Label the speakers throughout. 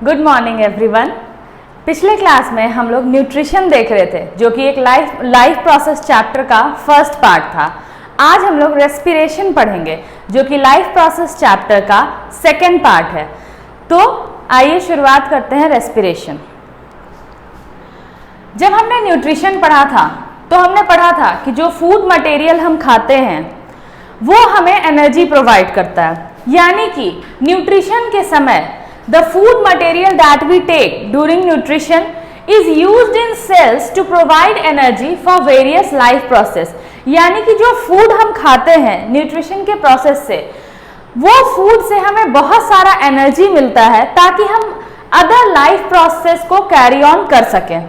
Speaker 1: Good morning everyone. पिछले class में हम लोग न्यूट्रिशन देख रहे थे जो कि एक लाइफ प्रोसेस चैप्टर का फर्स्ट पार्ट था। आज हम लोग रेस्पिरेशन पढ़ेंगे जो कि लाइफ प्रोसेस चैप्टर का सेकेंड पार्ट है। तो आइए शुरुआत करते हैं रेस्पिरेशन। जब हमने न्यूट्रिशन पढ़ा था तो हमने पढ़ा था कि जो फूड मटेरियल हम खाते हैं वो हमें एनर्जी प्रोवाइड करता है, यानी कि न्यूट्रिशन के समय the food material that we take during nutrition is used in cells to provide energy for various life process। यानी कि जो फूड हम खाते हैं न्यूट्रिशन के प्रोसेस से, वो फूड से हमें बहुत सारा एनर्जी मिलता है ताकि हम अदर लाइफ प्रोसेस को कैरी ऑन कर सकें।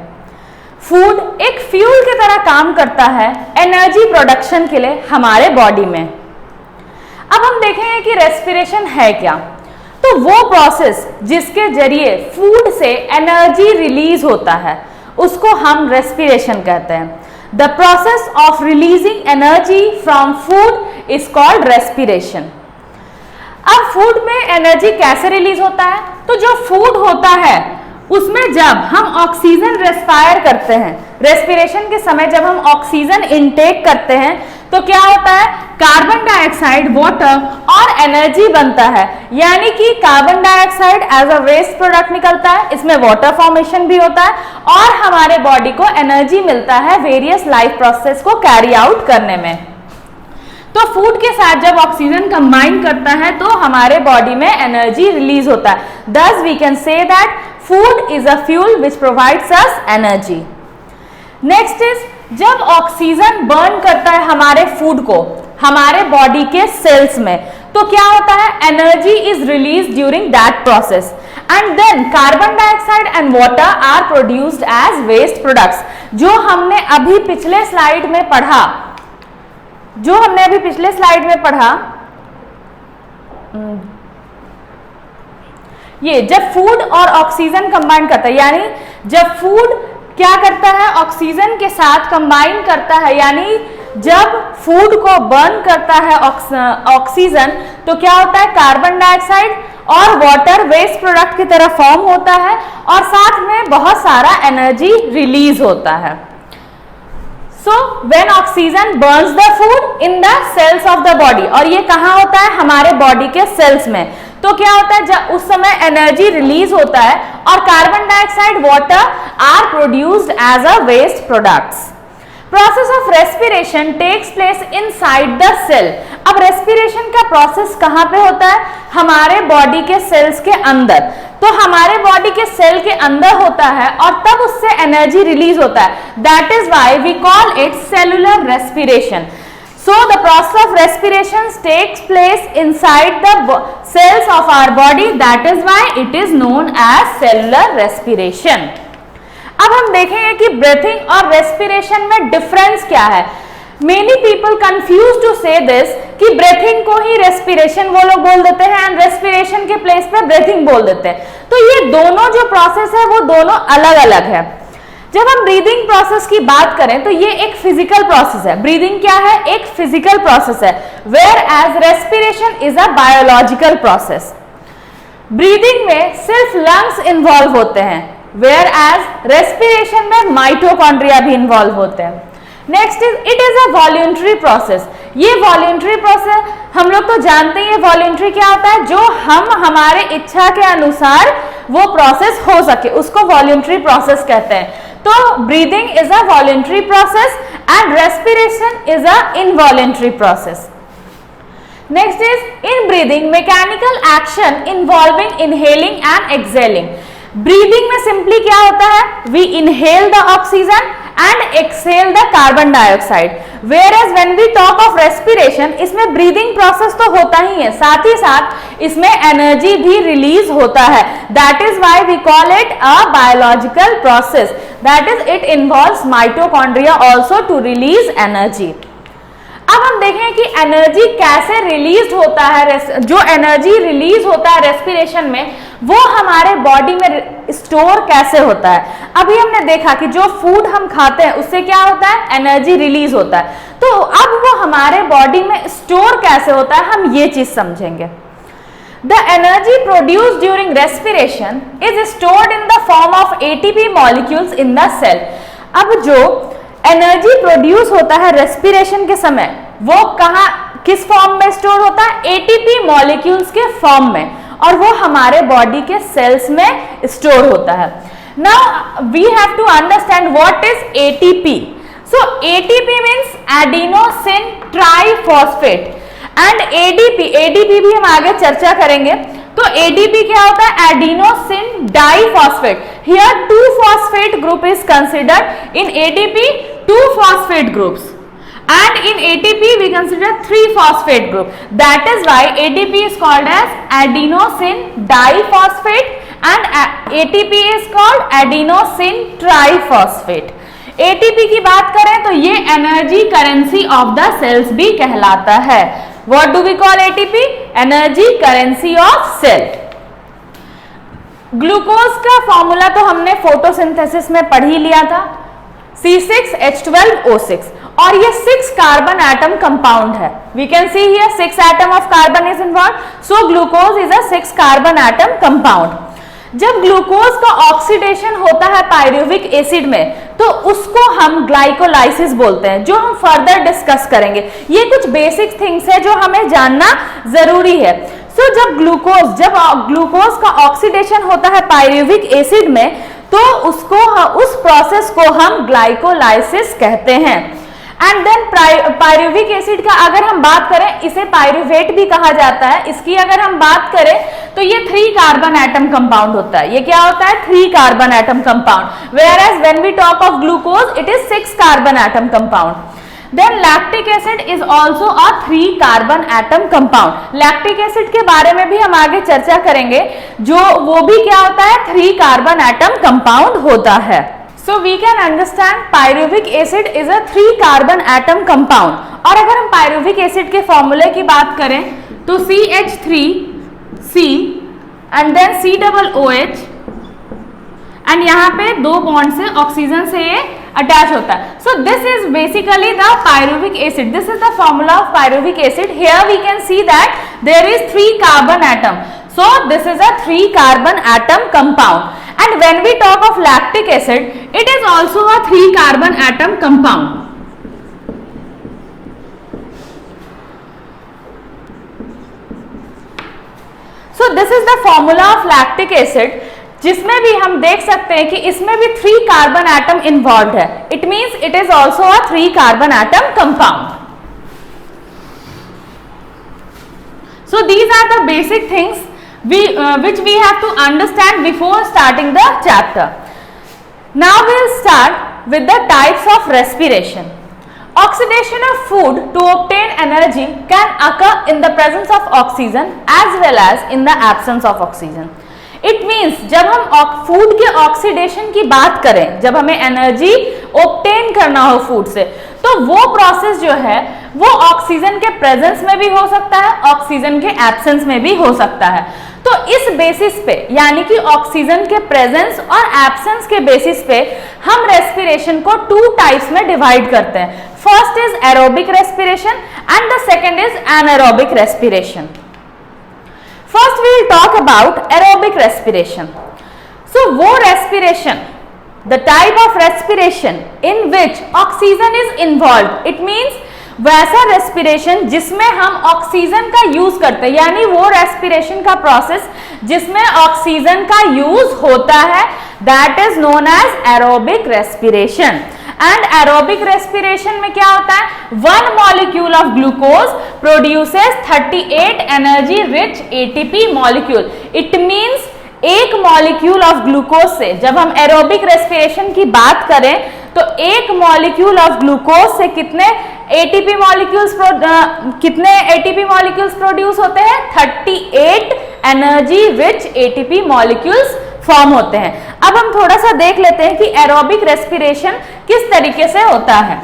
Speaker 1: फूड एक फ्यूल की तरह काम करता है एनर्जी प्रोडक्शन के लिए हमारे बॉडी में। अब हम देखेंगे कि रेस्पिरेशन है क्या। तो वो प्रोसेस जिसके जरिए फूड से एनर्जी रिलीज होता है उसको हम रेस्पिरेशन कहते हैं। The process of releasing energy from food is called respiration. अब फूड में एनर्जी कैसे रिलीज होता है? तो जो फूड होता है उसमें जब हम ऑक्सीजन रेस्पायर करते हैं, रेस्पिरेशन के समय जब हम ऑक्सीजन इनटेक करते हैं तो क्या होता है? कार्बन डाइऑक्साइड, वाटर और एनर्जी बनता है। यानी कि carbon dioxide as a waste product निकलता है, इसमें वाटर फॉर्मेशन भी होता है और हमारे बॉडी को एनर्जी मिलता है वेरियस लाइफ प्रोसेस को कैरी आउट करने में। तो फूड के साथ जब ऑक्सीजन कंबाइन करता है तो हमारे बॉडी में एनर्जी रिलीज होता है। Thus we can say that food is a fuel which provides us energy. Next is जब ऑक्सीजन बर्न करता है हमारे फूड को हमारे बॉडी के सेल्स में तो क्या होता है? Energy is release during that process and then carbon dioxide and water are produced as waste products. जो हमने अभी पिछले स्लाइड में पढ़ा, ये जब फूड और ऑक्सीजन कंबाइन करता है, यानी जब फूड क्या करता है? ऑक्सीजन के साथ कंबाइन करता है, यानी जब फूड को बर्न करता है ऑक्सीजन तो क्या होता है? कार्बन डाइऑक्साइड और वाटर वेस्ट प्रोडक्ट की तरह फॉर्म होता है और साथ में बहुत सारा एनर्जी रिलीज होता है। So when oxygen burns the food in the cells of the body, और ये कहाँ होता है? हमारे बॉडी के सेल्स में। तो क्या होता है? जब उस समय एनर्जी रिलीज होता है और carbon dioxide, water are produced as a waste products. Process of respiration takes place inside the cell. अब रेस्पिरेशन का प्रोसेस कहाँ पे होता है? हमारे बॉडी के सेल्स के अंदर। तो हमारे बॉडी के सेल के अंदर होता है और तब उससे एनर्जी रिलीज होता है। That is why we call it cellular respiration. So the process of respiration takes place inside the cells of our body. That is why it is known as cellular respiration. अब हम देखेंगे कि breathing और respiration में difference क्या है। Many people confuse to say this कि breathing को ही रेस्पिरेशन वो लोग बोल देते हैं एंड रेस्पिरेशन के प्लेस पे ब्रीथिंग बोल देते हैं। तो ये दोनों जो प्रोसेस है वो दोनों अलग अलग है। जब हम ब्रीदिंग प्रोसेस की बात करें तो ये एक फिजिकल प्रोसेस है। ब्रीदिंग क्या है? एक फिजिकल प्रोसेस है, whereas respiration is a biological process. Breathing में सिर्फ लंग्स इन्वॉल्व होते हैं, वेयर एज रेस्पिरेशन में माइटोकॉन्ड्रिया भी इन्वॉल्व होते हैं। Next is it is a voluntary process. ये वॉल्यूंटरी प्रोसेस हम लोग तो जानते हैं, ये वॉल्यूंटरी क्या होता है? जो हम हमारे इच्छा के अनुसार वो प्रोसेस हो सके उसको वॉल्यूंटरी प्रोसेस कहते हैं। तो breathing is a voluntary process and respiration is a involuntary process. Next is in breathing mechanical action involving inhaling and exhaling. Breathing में सिंपली क्या होता है? We inhale the oxygen and exhale the carbon dioxide. Whereas when we talk of respiration, इसमें breathing process तो होता ही है, साथ ही साथ इसमें एनर्जी भी रिलीज होता है। That is why we call it a biological process. That is it involves mitochondria also to release energy. अब हम देखें कि एनर्जी कैसे रिलीज होता है। जो एनर्जी रिलीज होता है रेस्पिरेशन में वो हमारे बॉडी में स्टोर कैसे होता है। अभी हमने देखा कि जो फूड हम खाते हैं उससे क्या होता है? एनर्जी रिलीज होता है। तो अब वो हमारे बॉडी में स्टोर कैसे होता है हम ये चीज समझेंगे। The energy produced during respiration is stored in the form of ATP molecules in the cell. अब जो एनर्जी प्रोड्यूस होता है रेस्पिरेशन के समय वो कहाँ किस फॉर्म में स्टोर होता है? एटीपी मॉलिक्यूल्स के फॉर्म में, और वो हमारे बॉडी के सेल्स में स्टोर होता है. Now we have to understand what is ATP. So ATP means adenosine triphosphate and ADP भी हम आगे चर्चा करेंगे. तो एडीपी क्या होता है? Adenosine diphosphate. Here 2 phosphate group is considered. In ADP 2 phosphate groups, and in ATP we consider 3 phosphate group. That is why ADP is called as adenosine diphosphate and ATP is called adenosine triphosphate. ATP की बात करें तो ये energy currency of the cells भी कहलाता है. What do we call ATP? Energy currency of cell. Glucose का formula तो हमने फोटोसिंथेसिस में पढ़ ही लिया था, C6H12O6, और ये 6 कार्बन एटम कंपाउंड है. We can see here 6 atom of carbon is involved. So glucose is a 6 carbon atom compound. जब ग्लूकोज का ऑक्सीडेशन होता है पायरुविक एसिड में तो उसको हम ग्लाइकोलाइसिस बोलते हैं, जो हम फर्दर डिस्कस करेंगे. ये कुछ बेसिक थिंग्स है जो हमें जानना जरूरी है. जब ग्लूकोज का ऑक्सीडेशन होता है पायरुविक एसिड में तो उस प्रोसेस को हम ग्लाइकोलाइसिस कहते हैं. एंड देन पायरुविक एसिड का अगर हम बात करें, इसे पायरुवेट भी कहा जाता है. इसकी अगर हम बात करें तो ये 3 कार्बन एटम कंपाउंड होता है. ये क्या होता है? 3 carbon atom compound. Whereas when we talk of glucose, it is 6 carbon atom compound. Then lactic acid is also a 3 carbon atom compound. Lactic acid के बारे में भी हम आगे चर्चा करेंगे, जो वो भी क्या होता है? 3 कार्बन एटम कंपाउंड होता है. So we can understand pyruvic acid is a 3 carbon atom compound. और अगर हम पायरुविक एसिड के फॉर्मूले की बात करें तो CH3C and then COOH, and यहाँ पे 2 बॉन्ड से ऑक्सीजन से ये अटैच होता है. So this is basically the pyruvic acid. This is the formula of pyruvic acid. Here we can see that there is 3 carbon atom. So this is a 3 carbon atom compound. And when we talk of lactic acid, it is also a 3 carbon atom compound. So this is the formula of lactic acid, जिसमें भी हम देख सकते हैं कि इसमें भी 3 carbon atom involve है. It means it is also a 3 carbon atom compound. So these are the basic things which we have to understand before starting the chapter. Now we will start with the types of respiration. Oxidation of food to obtain energy can occur in the presence of oxygen as well as in the absence of oxygen. It means जब हम food के oxidation की बात करें, जब हमें energy obtain करना हो फूड से, तो वो प्रोसेस जो है वो ऑक्सीजन के प्रेजेंस में भी हो सकता है, ऑक्सीजन के एब्सेंस में भी हो सकता है. तो इस बेसिस पे, यानी कि ऑक्सीजन के प्रेजेंस और एब्सेंस के बेसिस पे हम रेस्पिरेशन को 2 टाइप्स में डिवाइड करते हैं. First is aerobic respiration and the second is anaerobic respiration. First we will talk about aerobic respiration. So वो respiration, the type of respiration in which oxygen is involved. It means वैसा respiration जिसमें हम oxygen का use करते हैं, यानी वो respiration का प्रोसेस जिसमें ऑक्सीजन का यूज होता है, that is known as aerobic respiration. And aerobic respiration में क्या होता है? 1 molecule of glucose produces 38 energy rich ATP molecule. It means एक मॉलिक्यूल ऑफ ग्लूकोज से, जब हम एरोबिक रेस्पिरेशन की बात करें तो एक मॉलिक्यूल ऑफ ग्लूकोज से कितने एटीपी मॉलिक्यूल्स प्रोड्यूस होते हैं? 38 energy rich ATP molecules form होते हैं. अब हम थोड़ा सा देख लेते हैं कि एरोबिक रेस्पिरेशन किस तरीके से होता है.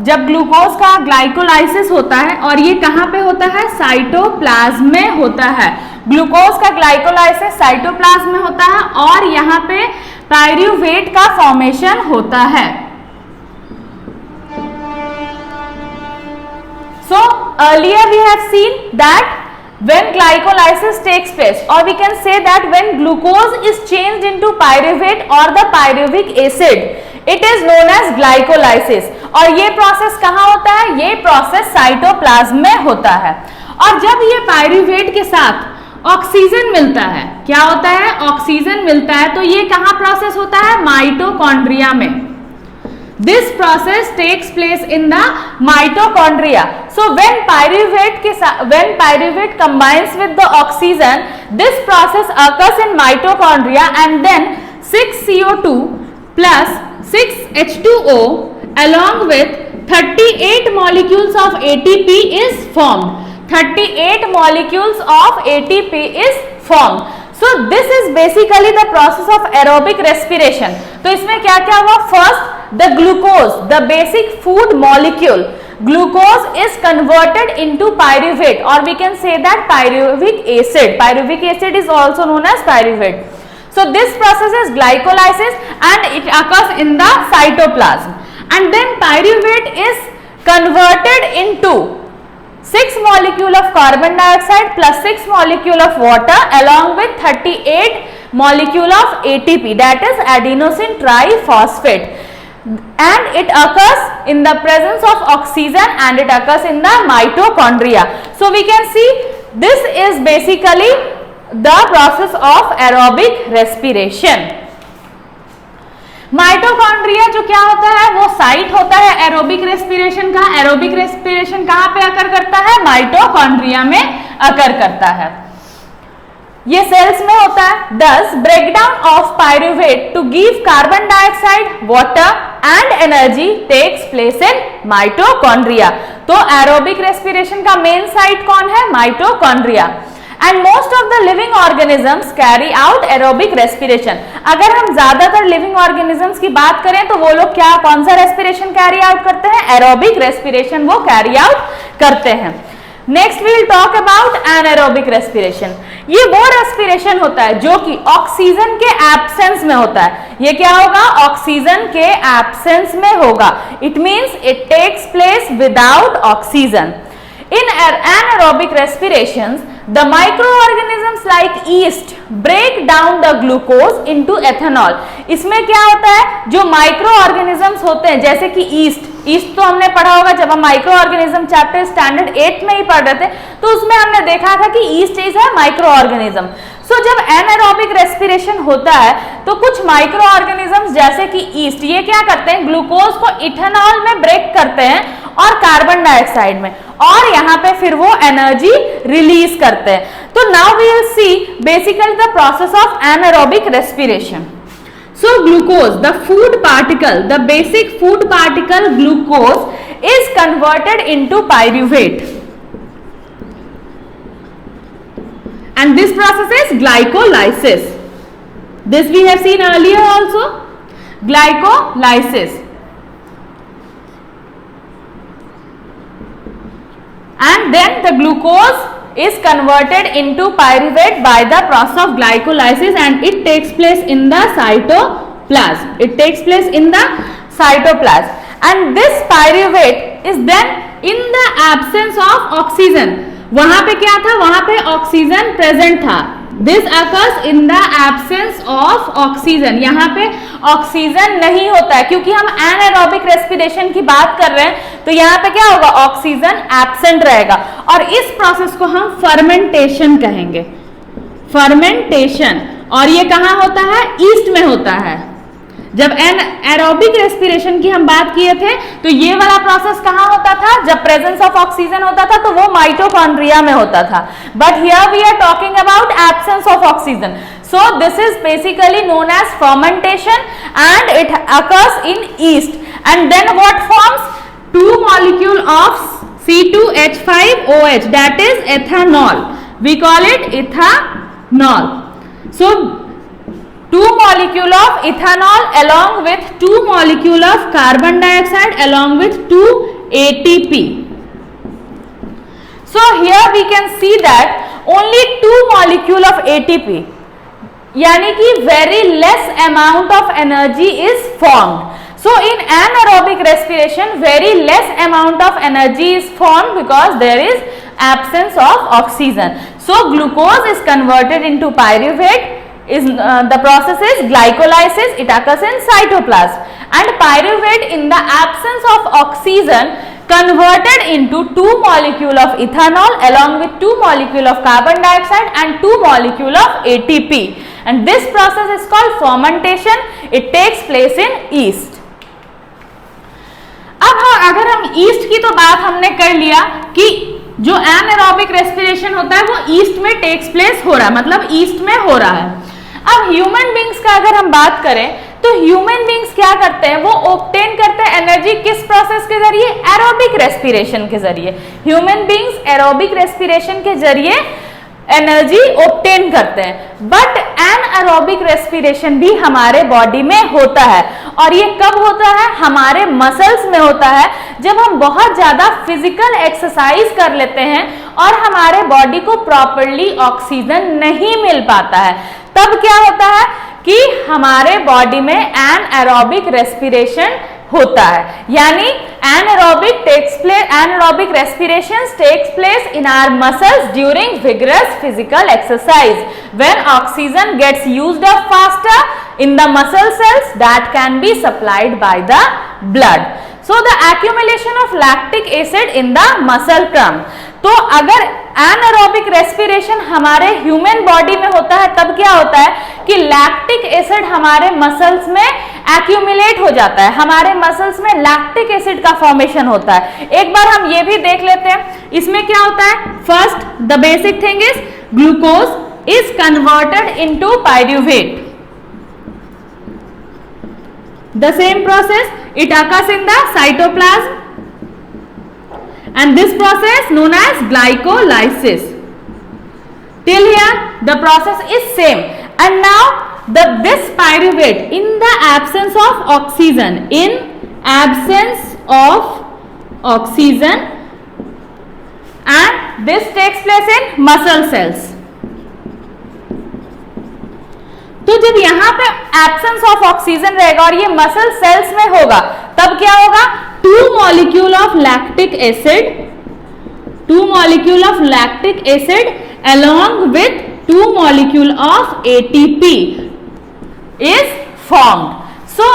Speaker 1: जब ग्लूकोज का ग्लाइकोलाइसिस होता है, और ये कहां पे होता है? साइटोप्लाज्म में होता है. ग्लूकोज का ग्लाइकोलाइसिस साइटोप्लाज्म में होता है और यहाँ पे पायरूवेट का फॉर्मेशन होता है। So earlier we have seen that when glycolysis takes place, or we can say that when glucose is changed into pyruvate or the pyruvic acid, it is known as glycolysis। और ये process कहाँ होता है? ये process cytoplasm में होता है। और जब ये पायरूवेट के साथ ऑक्सीजन मिलता है, क्या होता है? ऑक्सीजन मिलता है, तो ये कहाँ प्रोसेस होता है? माइटोकॉन्ड्रिया में। This process takes place in the mitochondria. So when pyruvate combines with the oxygen, this process occurs in mitochondria, and then 6CO2 plus 6H2O along with 38 molecules of ATP is formed. 38 molecules of ATP is formed. So this is basically the process of aerobic respiration. तो इसमें क्या क्या हुआ? First, the glucose, the basic food molecule, glucose is converted into pyruvate, or we can say that pyruvic acid. Pyruvic acid is also known as pyruvate. So this process is glycolysis and it occurs in the cytoplasm. And then pyruvate is converted into 6 molecule of carbon dioxide plus 6 molecule of water along with 38 molecule of ATP, that is adenosine triphosphate, and it occurs in the presence of oxygen and it occurs in the mitochondria. So we can see this is basically the process of aerobic respiration. Mitochondria जो क्या होता है? वो site होता है aerobic respiration का। Aerobic respiration कहाँ पे अकर करता है? माइटोकॉन्ड्रिया में अकर करता है। ये सेल्स में होता है। Thus, breakdown of pyruvate to give carbon dioxide, water and energy takes place in mitochondria. तो एरोबिक रेस्पिरेशन का मेन साइट कौन है? Mitochondria. And most of the living organisms carry out aerobic respiration. अगर हम ज्यादातर लिविंग ऑर्गेनिजम्स की बात करें तो वो लोग क्या, कौन सा रेस्पिरेशन कैरी आउट करते हैं? एरोबिक रेस्पिरेशन वो कैरी आउट करते हैं। Next we will talk about anaerobic respiration. ये वो रेस्पिरेशन होता है जो कि ऑक्सीजन के एब्सेंस में होता है। ये क्या होगा? ऑक्सीजन के एब्सेंस में होगा। It means it takes place without oxygen. In anaerobic respirations, the microorganisms like yeast break down the glucose into ethanol. इसमें क्या होता है? जो माइक्रोऑर्गेनिजम्स होते हैं जैसे कि ईस्ट तो हमने पढ़ा होगा जब हम माइक्रोऑर्गेनिज्म चैप्टर स्टैंडर्ड 8 में ही पढ़ रहे थे, तो उसमें हमने देखा था कि ईस्ट इज है माइक्रोऑर्गेनिज्म। सो जब एनाएरोबिक रेस्पिरेशन होता है तो कुछ माइक्रोऑर्गेनिजम्स जैसे कि ईस्ट ये क्या करते हैं? ग्लूकोज को इथेनॉल में ब्रेक करते हैं और कार्बन डाइऑक्साइड में, और यहाँ पे फिर वो एनर्जी रिलीज करते हैं। तो now we will see basically the process of anaerobic respiration. So glucose, the food particle, the basic food particle glucose is converted into pyruvate, and this process is glycolysis. This we have seen earlier also, glycolysis. And then the glucose is converted into pyruvate by the process of glycolysis, and it takes place in the cytoplasm. It takes place in the cytoplasm, and this pyruvate is then in the absence of oxygen. वहां पे क्या था? वहां पे oxygen present था। This occurs in the absence of oxygen. यहाँ पे oxygen नहीं होता है क्योंकि हम एनाएरोबिक रेस्पिरेशन की बात कर रहे हैं, तो यहाँ पे क्या होगा? ऑक्सीजन एब्सेंट रहेगा, और इस प्रोसेस को हम फर्मेंटेशन कहेंगे। फर्मेंटेशन, और ये कहाँ होता है? ईस्ट में होता है। जब एनाएरोबिक रेस्पिरेशन की हम बात किए थे तो ये वाला प्रोसेस कहाँ होता था? जब प्रेजेंस ऑफ ऑक्सीजन होता था तो वो माइटोकॉन्ड्रिया में होता था, but here we are talking about absence of oxygen. So this is basically known as fermentation, and it occurs in yeast. And then what forms? 2 molecule of C2H5OH, that is ethanol. We call it ethanol. So 2 molecule of ethanol along with 2 molecule of carbon dioxide along with 2 ATP. So here we can see that only 2 molecule of ATP, यानी कि very less amount of energy is formed. So in anaerobic respiration very less amount of energy is formed because there is absence of oxygen. So glucose is converted into pyruvate. The process is glycolysis. It occurs in cytoplasm, and pyruvate in the absence of oxygen converted into 2 molecule of ethanol along with 2 molecule of carbon dioxide and 2 molecule of ATP, and this process is called fermentation. It takes place in yeast. अब अगर हम east की तो बात हमने कर लिया कि जो एनाएरोबिक रेस्पिरेशन होता है वो ईस्ट में टेक्स प्लेस हो रहा है, मतलब ईस्ट में हो रहा है. अब ह्यूमन बींग्स का अगर हम बात करें तो ह्यूमन बींग्स क्या करते हैं, वो ऑब्टेन करते हैं एनर्जी किस प्रोसेस के जरिए, एरोबिक रेस्पिरेशन के जरिए. ह्यूमन बींग्स एरोबिक रेस्पिरेशन के जरिए एनर्जी ऑब्टेन करते हैं, बट एनाएरोबिक रेस्पिरेशन भी हमारे बॉडी में होता है. और ये कब होता है, हमारे मसल्स में होता है, जब हम बहुत ज्यादा फिजिकल एक्सरसाइज कर लेते हैं और हमारे बॉडी को प्रॉपर्ली ऑक्सीजन नहीं मिल पाता है. तब क्या होता है कि हमारे बॉडी में एनाएरोबिक रेस्पिरेशन होता है, यानी anaerobic respirations takes place in our muscles during vigorous physical exercise when oxygen gets used up faster in the muscle cells that can be supplied by the blood. So the accumulation of lactic acid in the muscle crumb. तो अगर एनाएरोबिक respiration हमारे human body में होता है तब क्या होता है कि लैक्टिक एसिड हमारे मसल्स में एक्यूमुलेट हो जाता है, हमारे मसल्स में लैक्टिक एसिड का फॉर्मेशन होता है. एक बार हम ये भी देख लेते हैं, इसमें क्या होता है. First the basic thing is glucose is converted into pyruvate. The same process, it occurs in the cytoplasm, and this process known as glycolysis. Till here the process is same, and now this pyruvate in the absence of oxygen, and this takes place in muscle cells. तो जब यहाँ पे absence of oxygen रहेगा और ये muscle cells में होगा तब क्या होगा, 2 molecule of lactic acid along with 2 molecule of ATP is formed. So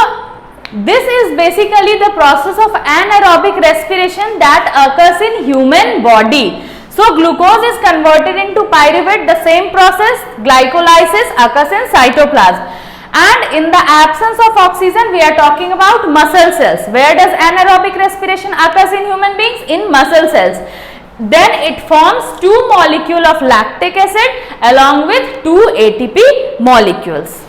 Speaker 1: this is basically the process of anaerobic respiration that occurs in human body. So glucose is converted into pyruvate. The same process, glycolysis, occurs in cytoplasm. And in the absence of oxygen, we are talking about muscle cells. Where does anaerobic respiration occurs in human beings? In muscle cells. Then it forms 2 molecule of lactic acid along with 2 ATP molecules.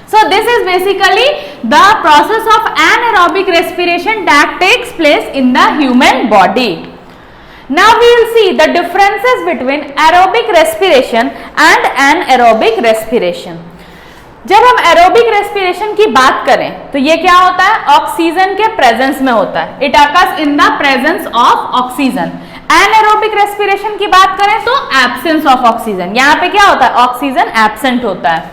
Speaker 1: So this is basically the process of anaerobic respiration that takes place in the human body. Now we will see the differences between aerobic respiration and anaerobic respiration. जब हम aerobic respiration की बात करें तो ये क्या होता है, ऑक्सीजन के प्रेजेंस में होता है. It occurs in the presence of oxygen. Anaerobic respiration की बात करें तो एब्सेंस ऑफ ऑक्सीजन. यहाँ पे क्या होता है, ऑक्सीजन एब्सेंट होता है.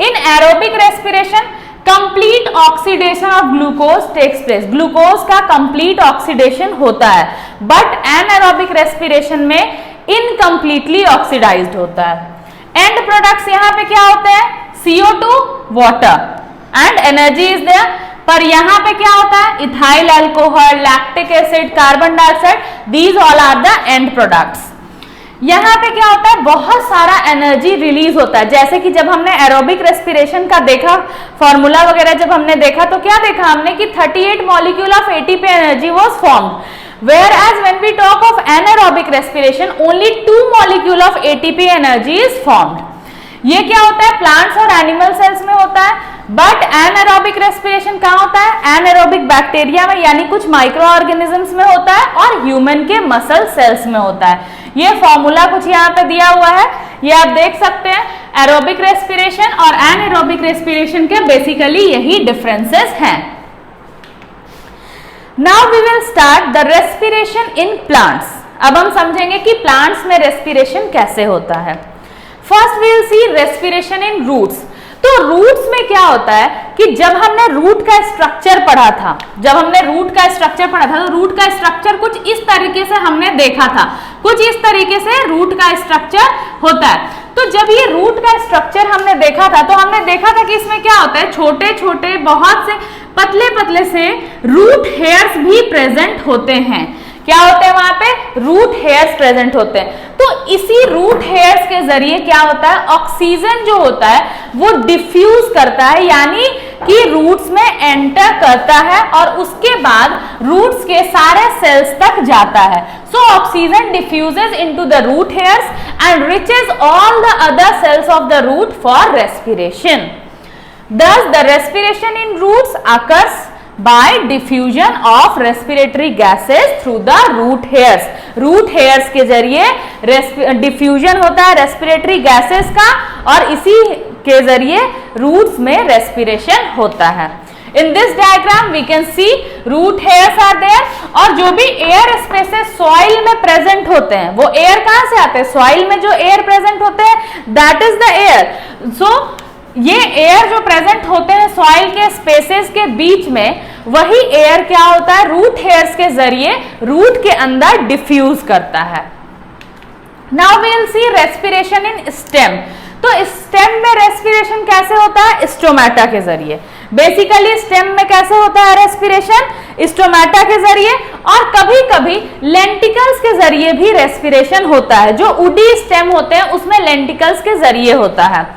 Speaker 1: In aerobic respiration complete oxidation of glucose takes place. Glucose का कंप्लीट ऑक्सीडेशन होता है, बट एनाएरोबिक रेस्पिरेशन में इनकम्प्लीटली ऑक्सीडाइज्ड होता है. एंड प्रोडक्ट्स यहाँ पे क्या होते हैं, CO2, water and energy is there. पर यहाँ पे क्या होता है, ethyl alcohol, lactic acid, carbon dioxide, these all are the end products. यहाँ पे क्या होता है, बहुत सारा एनर्जी रिलीज होता है. जैसे कि जब हमने एरोबिक रेस्पिरेशन का देखा फॉर्मूला वगैरह जब हमने देखा तो क्या देखा हमने कि 38 molecule of ATP energy was formed, whereas when we talk of anaerobic respiration only 2 molecule of ATP energy is formed. ये क्या होता है, प्लांट्स और एनिमल सेल्स में होता है. बट एनाएरोबिक रेस्पिरेशन कहाँ होता है, एनाएरोबिक बैक्टीरिया में यानी कुछ माइक्रो ऑर्गेनिजम्स में होता है और ह्यूमन के मसल सेल्स में होता है. ये फॉर्मूला कुछ यहाँ पे दिया हुआ है, ये आप देख सकते हैं. एरोबिक रेस्पिरेशन और एनाएरोबिक रेस्पिरेशन के बेसिकली यही डिफरेंसेस हैं. Now we will start the respiration in plants. अब हम समझेंगे कि प्लांट्स में रेस्पिरेशन कैसे होता है। First we will see respiration in roots. तो रूट्स में क्या होता है कि जब हमने रूट का स्ट्रक्चर पढ़ा था, तो रूट का स्ट्रक्चर कुछ इस तरीके से हमने देखा था, कुछ इस तरीके से रूट का स्ट्रक्चर होता है। तो जब ये रूट का स्ट्रक्चर हमने देखा था, तो हमने देखा था कि इसमें क्या होता है, छोटे छोटे बहुत से पतले पतले से रूट हेयर्स भी प्रेजेंट होते हैं। क्या होते हैं वहां पे, रूट हेयर्स प्रेजेंट होते हैं। तो इसी रूट हेयर्स के जरिए क्या होता है, ऑक्सीजन जो होता है वो डिफ्यूज करता है, यानी कि रूट्स में एंटर करता है और उसके बाद रूट्स के सारे सेल्स तक जाता है। So oxygen diffuses into the root hairs and reaches all the other cells of the root for respiration. Thus, the respiration in roots occurs by diffusion of respiratory gases through the root hairs. Root hairs के जरिए diffusion होता है respiratory gases का, और इसी के जरिए roots में respiration होता है। In this diagram we can see root hairs are there, और जो भी air spaces soil में present होते हैं, वो air कहाँ से आते हैं, soil में जो air present होते हैं that is the air. So ये एयर जो प्रेजेंट होते हैं सॉइल के स्पेसेस के बीच में, वही एयर क्या होता है, रूट हेयर्स के जरिए रूट के अंदर डिफ्यूज करता है। Now we will see respiration in stem. तो स्टेम में रेस्पिरेशन कैसे होता है, स्टोमेटा के जरिए। बेसिकली स्टेम में कैसे होता है रेस्पिरेशन, स्टोमेटा के जरिए, और कभी कभी लेंटिकल्स के जरिए भी रेस्पिरेशन होता है। जो उडी स्टेम होते हैं उसमें लेंटिकल्स के जरिए होता है।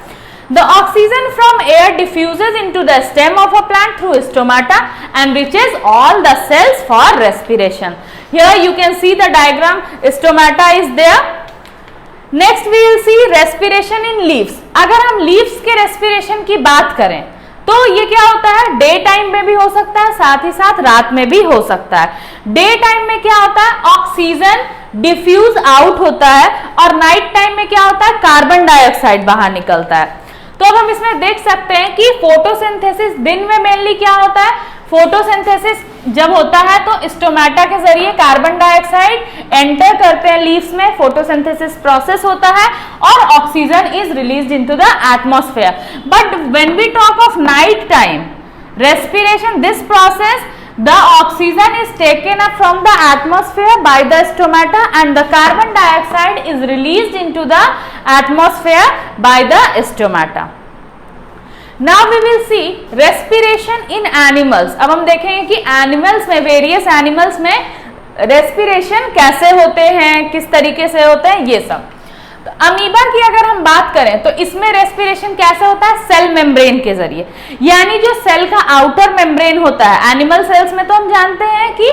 Speaker 1: The oxygen from air diffuses into the stem of a plant through stomata and reaches all the cells for respiration. Here you can see the diagram, stomata is there. Next we will see respiration in leaves. अगर हम leaves के respiration की बात करें तो ये क्या होता है, डे टाइम में भी हो सकता है, साथ ही साथ रात में भी हो सकता है। डे टाइम में क्या होता है, ऑक्सीजन डिफ्यूज आउट होता है, और नाइट टाइम में क्या होता है, कार्बन डाइऑक्साइड बाहर निकलता है। तो अब हम इसमें देख सकते हैं कि फोटोसिंथेसिस दिन में मेनली क्या होता है, फोटोसिंथेसिस जब होता है तो स्टोमेटा के जरिए कार्बन डाइऑक्साइड एंटर करते हैं लीव्स में, फोटोसिंथेसिस प्रोसेस होता है और oxygen is released into the atmosphere. But when we talk of night time respiration, this process the oxygen is taken up from the atmosphere by the stomata and the carbon dioxide is released into the atmosphere by the stomata. Now we will see respiration in animals. अब हम देखेंगे कि animals में, various animals में respiration कैसे होते हैं, किस तरीके से होते हैं, ये सब। तो अमीबा की अगर हम बात करें तो इसमें रेस्पिरेशन कैसे होता है, सेल मेम्ब्रेन के जरिए, यानी जो सेल का आउटर मेम्ब्रेन होता है। एनिमल सेल्स में तो हम जानते हैं कि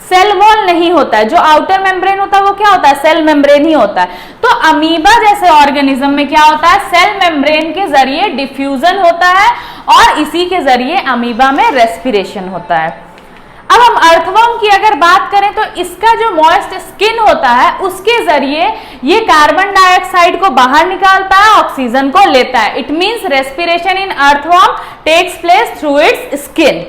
Speaker 1: सेल वॉल नहीं होता है, जो आउटर मेम्ब्रेन होता है वो क्या होता है, सेल मेम्ब्रेन ही होता है। तो अमीबा जैसे ऑर्गेनिज्म में क्या होता है, सेल मेम्ब्रेन के जरिए डिफ्यूजन होता है और इसी के जरिए अमीबा में रेस्पिरेशन होता है। अब हम अर्थवर्म की अगर बात करें तो इसका जो मॉइस्ट स्किन होता है उसके जरिए ये कार्बन डाइऑक्साइड को बाहर निकालता है, ऑक्सीजन को लेता है। It means respiration in earthworm takes place through its skin.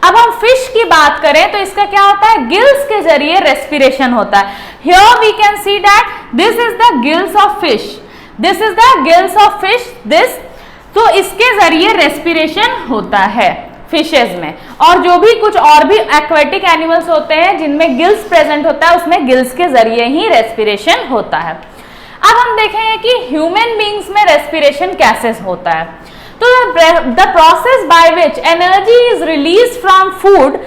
Speaker 1: अब हम फिश की बात करें तो इसका क्या होता है, गिल्स के जरिए रेस्पिरेशन होता है। Here we can see that this is the gills of fish, this is the gills of fish, this. तो इसके जरिए रेस्पिरेशन होता है फिशेज में, और जो भी कुछ और भी एक्वेटिक एनिमल्स होते हैं जिनमें गिल्स प्रेजेंट होता है उसमें गिल्स के जरिए ही रेस्पिरेशन होता है। अब हम देखेंगे कि ह्यूमन बींग्स में रेस्पिरेशन कैसे होता है। तो the process by which energy is release from food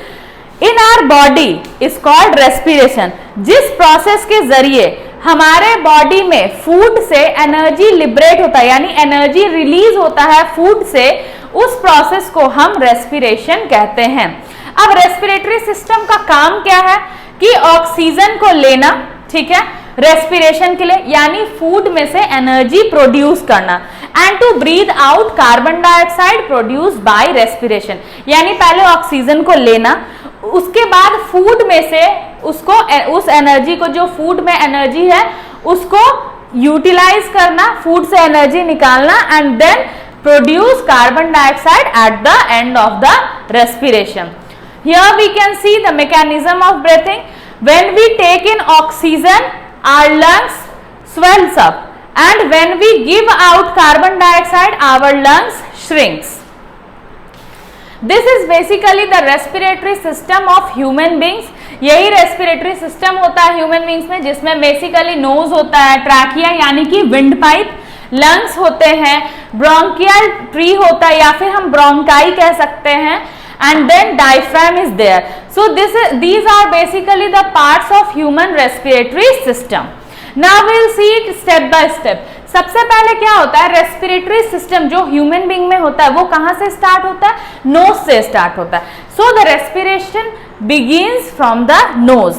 Speaker 1: in our body is called respiration. जिस प्रोसेस के जरिए हमारे बॉडी में फूड से एनर्जी लिबरेट होता है, यानी एनर्जी रिलीज होता है फूड से, उस प्रोसेस को हम रेस्पिरेशन कहते हैं। अब रेस्पिरेटरी सिस्टम का काम क्या है कि ऑक्सीजन को लेना, ठीक है, रेस्पिरेशन के लिए, यानी फूड में से एनर्जी प्रोड्यूस करना, and to breathe out carbon dioxide produce by respiration, यानी पहले ऑक्सीजन को लेना, उसके बाद फूड में से उसको, उस एनर्जी को, जो फूड में एनर्जी है उसको यूटिलाइज करना, फूड से एनर्जी निकालना, and then produce carbon dioxide at the end of the respiration. Here we can see the mechanism of breathing. When we take in oxygen, our lungs swells up, and when we give out carbon dioxide, our lungs shrinks. This is basically the respiratory system of human beings. यही respiratory system होता है human beings में, जिसमें basically knows होता है, trachea यानी कि wind pipe, lungs होते हैं, ब्रोंकियल ट्री होता है या फिर हम ब्रोंकाई कह सकते हैं, and then diaphragm is there. So these are basically the parts of human respiratory system. Now we'll see it step by step. सबसे पहले क्या होता है, रेस्पिरेटरी सिस्टम जो ह्यूमन बींग में होता है वो कहां से स्टार्ट होता है, नोज से स्टार्ट होता है. So the respiration begins from the nose.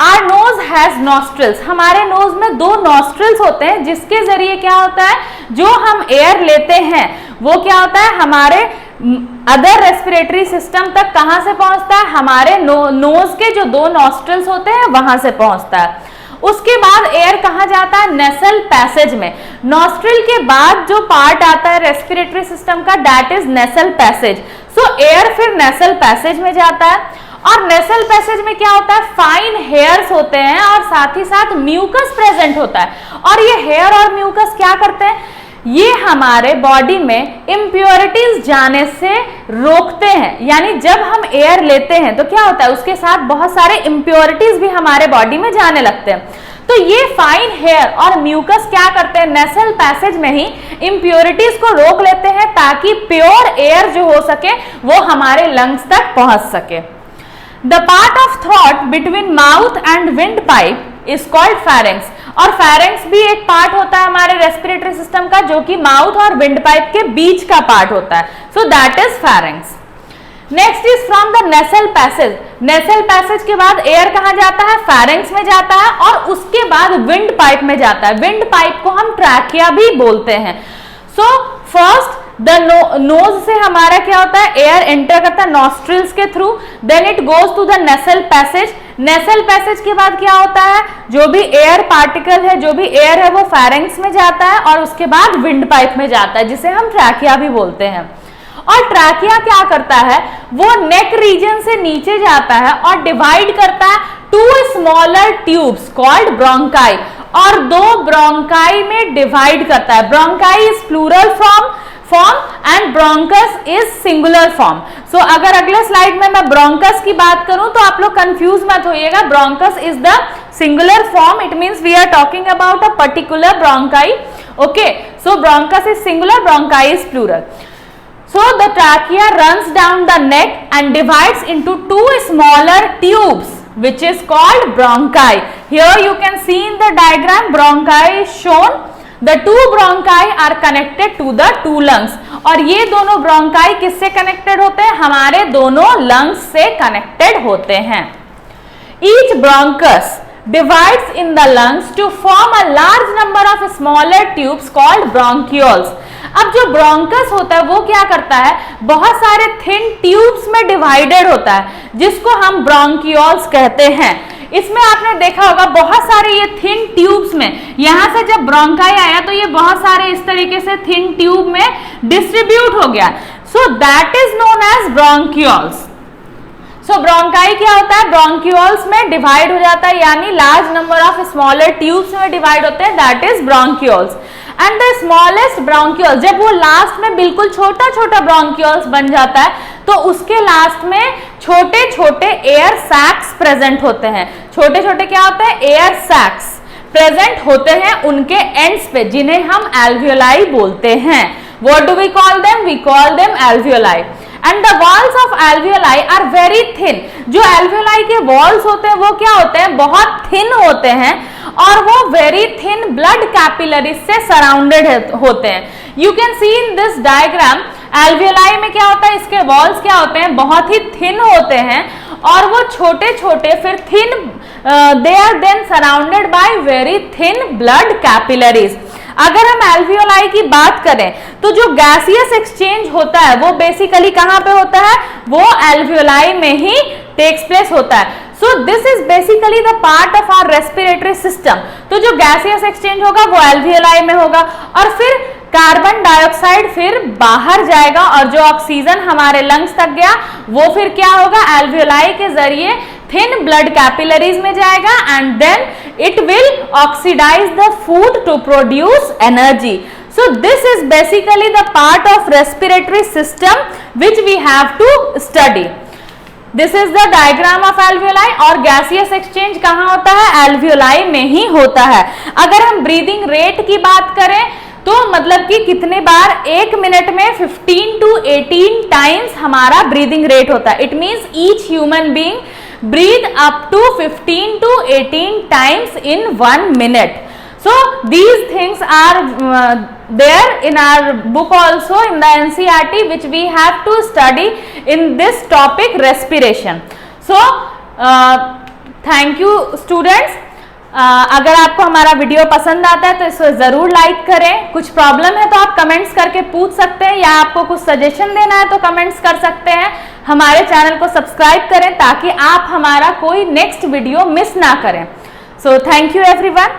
Speaker 1: Our nose has nostrils. हमारे नोज में दो नॉस्ट्रिल्स होते हैं जिसके जरिए क्या होता है, जो हम एयर लेते हैं वो क्या होता है, हमारे अदर रेस्पिरेटरी सिस्टम तक कहां से पहुंचता है, हमारे नोज के जो दो नॉस्ट्रिल्स होते हैं वहां से पहुंचता है. उसके बाद एयर कहाँ जाता है, नेसल पैसेज में. नॉस्ट्रिल के बाद जो पार्ट आता है रेस्पिरेटरी सिस्टम का, that is nasal passage. So air फिर नेसल पैसेज में जाता है, और नेसल पैसेज में क्या होता है, फाइन हेयर्स होते हैं और साथ ही साथ म्यूकस प्रेजेंट होता है. और ये हेयर और म्यूकस क्या करते हैं, ये हमारे बॉडी में इम्प्योरिटीज जाने से रोकते हैं. यानी जब हम एयर लेते हैं तो क्या होता है, उसके साथ बहुत सारे इम्प्योरिटीज भी हमारे बॉडी में जाने लगते हैं. तो ये फाइन हेयर और म्यूकस क्या करते हैं, नेसल पैसेज में ही इम्प्योरिटीज को रोक लेते हैं ताकि प्योर एयर जो हो सके वो हमारे लंग्स तक पहुंच सके. The part of throat between mouth and wind pipe is called pharynx. और फेरेंक्स भी एक पार्ट होता है हमारे रेस्पिरेटरी सिस्टम का, जो कि माउथ और विंड पाइप के बीच का पार्ट होता है. सो that is pharynx. Next is from the nasal passage. Nasal passage के बाद एयर कहां जाता है, फेरेंक्स में जाता है, और उसके बाद विंड पाइप में जाता है. विंड पाइप को हम ट्रैकिया भी बोलते हैं. सो फर्स्ट द नोज से हमारा क्या होता है, एयर एंटर करता है नॉस्ट्रिल्स के through, then it goes to the nasal passage. Nasal passage के बाद क्या होता है, जो भी एयर पार्टिकल है, जो भी एयर है वो फेरेंक्स में जाता है, और उसके बाद विंड पाइप में जाता है जिसे हम ट्रैकिया भी बोलते हैं. और ट्रैकिया क्या करता है, वो नेक रीजन से नीचे जाता है और डिवाइड करता है two smaller tubes called bronchi, और दो ब्रोंकाई में डिवाइड करता है. Bronchi is plural form and bronchus is singular form. So अगर अगले स्लाइड में मैं ब्रोंकस की बात करूं तो आप लोग कंफ्यूज मत होइएगा. Bronchus is the singular form, it means we are talking about a particular bronchi. Okay, so bronchus is singular, bronchi is plural. So the trachea runs down the neck and divides into two smaller tubes which is called bronchi. Here you can see in the diagram bronchi is shown. The two bronchi are connected to the two lungs. और ये दोनों bronchi किससे connected होते हैं, हमारे दोनों lungs से connected होते हैं. Each bronchus divides in the lungs to form a large number of smaller tubes called bronchioles. अब जो ब्रोंकस होता है वो क्या करता है, बहुत सारे थिन ट्यूब्स में डिवाइडेड होता है जिसको हम ब्रोंकियोल्स कहते हैं. इसमें आपने देखा होगा बहुत सारे ये थिन ट्यूब्स में, यहां से जब ब्रोंकाई आया तो ये बहुत सारे इस तरीके से थिन ट्यूब में डिस्ट्रीब्यूट हो गया. So that is known as bronchioles. So bronchi क्या होता है, ब्रोंकियोल्स में डिवाइड हो जाता है, यानी large number of smaller tubes में डिवाइड होते हैं, that is bronchioles. And the smallest bronchiole, जब वो लास्ट में बिल्कुल छोटा छोटा ब्रोंकियोल्स बन जाता है तो उसके लास्ट में छोटे छोटे एयर सैक्स प्रेजेंट होते हैं. छोटे छोटे क्या होते हैं, एयर सैक्स प्रेजेंट होते हैं उनके एंड्स पे, जिन्हें हम एल्वियोलाई बोलते हैं. What do we call them, we call them alveoli. And the walls of alveoli are very thin. जो एल्वियोलाई के वॉल्स होते हैं वो क्या होते हैं, बहुत थिन होते हैं, और वो वेरी थिन ब्लड कैपिलरीज से सराउंडेड होते हैं. You can see in this diagram alveoli में क्या होता है, इसके वॉल्स क्या होते हैं, बहुत ही थिन होते हैं, और वो छोटे छोटे फिर thin, they are then surrounded by very thin blood capillaries. अगर हम एल्वियोलाई की बात करें तो जो गैसियस एक्सचेंज होता है वो बेसिकली कहां पे होता है, वो एल्वियोलाई में ही टेक्स प्लेस होता है. So this is basically the part of our respiratory system. तो जो गैसियस एक्सचेंज होगा वो एल्वियोलाई में होगा, और फिर कार्बन डाइऑक्साइड फिर बाहर जाएगा, और जो ऑक्सीजन हमारे लंग्स तक गया वो फिर क्या होगा, एल्वियोलाई के जरिए थिन ब्लड कैपिलरीज में जाएगा and then it will oxidise the food to produce energy. So this is basically the part of respiratory system which we have to study. This is the diagram of alveoli. और gaseous exchange कहाँ होता है? alveoli में ही होता है. अगर हम breathing rate की बात करें तो मतलब कि कितने बार एक मिनट में 15 to 18 टाइम्स हमारा ब्रीदिंग रेट होता है. It means each human being breathe up to 15 to 18 times in 1 minute. So these things are there in our book also in the NCERT, which we have to study in this topic respiration. So thank you students. अगर आपको हमारा video पसंद आता है तो इसको ज़रूर like करें. कुछ प्रॉब्लम है तो आप कमेंट्स करके पूछ सकते हैं, या आपको कुछ सजेशन देना है तो कमेंट्स कर सकते हैं. हमारे चैनल को सब्सक्राइब करें ताकि आप हमारा कोई नेक्स्ट वीडियो मिस ना करें. So thank you everyone.